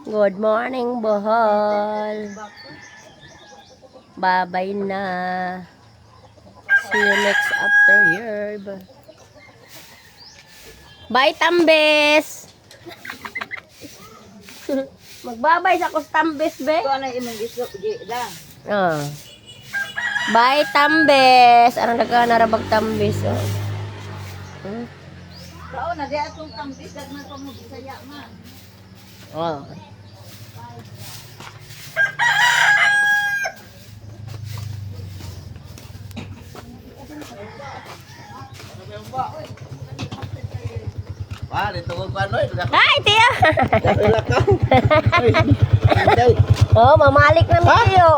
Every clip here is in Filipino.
Good morning, Bohol. Bye-bye na. See you next after year. Bye, Tambes! Magbabay sa Tambes, be? Ito ano yung isok, di lang. Oh. Bye, Tambes! Anong nagkanarabag Tambes, oh? Hmm? Kao na, di atong tambis, dagman pa mo bisaya man. Oh. Dito ko ano eh. Hi, Tia! Ay, Oh, mamalik na mi tiyo.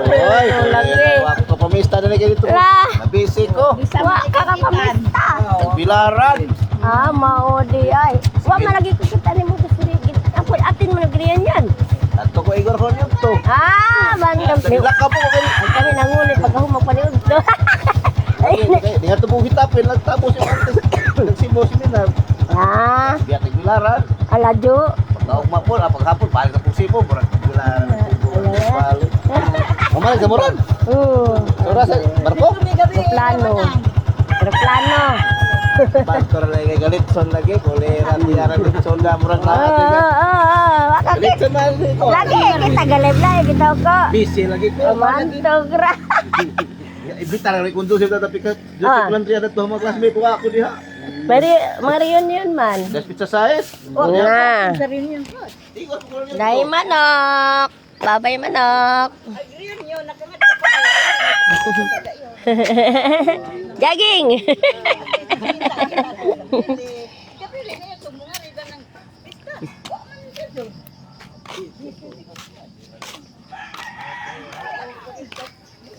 Oy, Lagi. ako ka pamista na kayo dito. La. Nabisi ko. Wa ka kapamista. Bilaran. Ah, maodi ay. Wa malagi ko kita ni mo kusirigit. Apod atin mo nagriyan yan. Ato ko igor ko niyo to. Ah, bandang Nila ka po ko. Ay kami nangulit pag ako magpaniod to. Di nga to buhit tapin nagtapos yung artist. Nagsibo seminar. Ah, Biya kay bilaran. alado. Pagkaog mapon, paghapon balik na pong sibo, murag bilaran. Balik. Mamalik sa moron. Ora sa barko. Plano. Plano. Pastor lagi galit son lagi kolera tiaran dito sonda murag Oh, lahat. wakati. Galit son mal dito. Lagi kita galay-lay kita ko. Busy lagi ko. Mantog ra. Ibitar rin kondusif na tapi ka. Ah. Just plan riya na to mga classmate wa ako diha. Bari marion man. Das pizza size. Nga. Sarili yun po. Dai manok. Babay manok. Ay, yun yun, nakamat ko pa. Jaging. Kapili na yun, tumunga rin ng pista. Huwag man dito.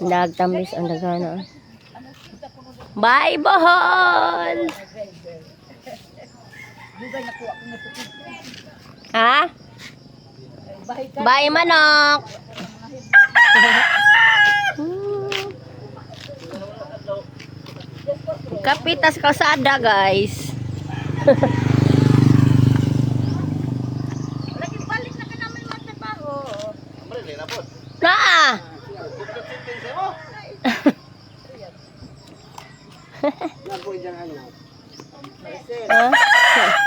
Nagtamis ang dagana. Bye, Bohol! Ha? Bye, manok! Kapitas kalsada, guys. Lagi balik na ka namin magtrabaho. Naa! Ha?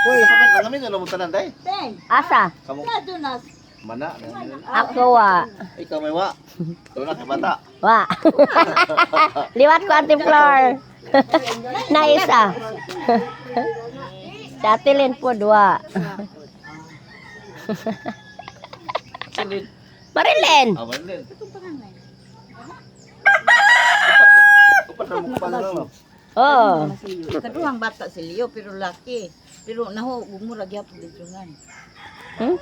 Uy, papan lang kami nalo mo tanan day. Teng, Asa? Kamu nadunas. mana? Ako wa. Ikaw may wa. Ito na kay bata. Wa. Liwat ko anti floor. Na isa. Sa atilin po dua. Silid. Marilyn. Awan din. Upat na mo pa lang. Oh. Kaduhang bata si Leo, pero laki. Pero naho, umura gyapon dito nga. Hmm?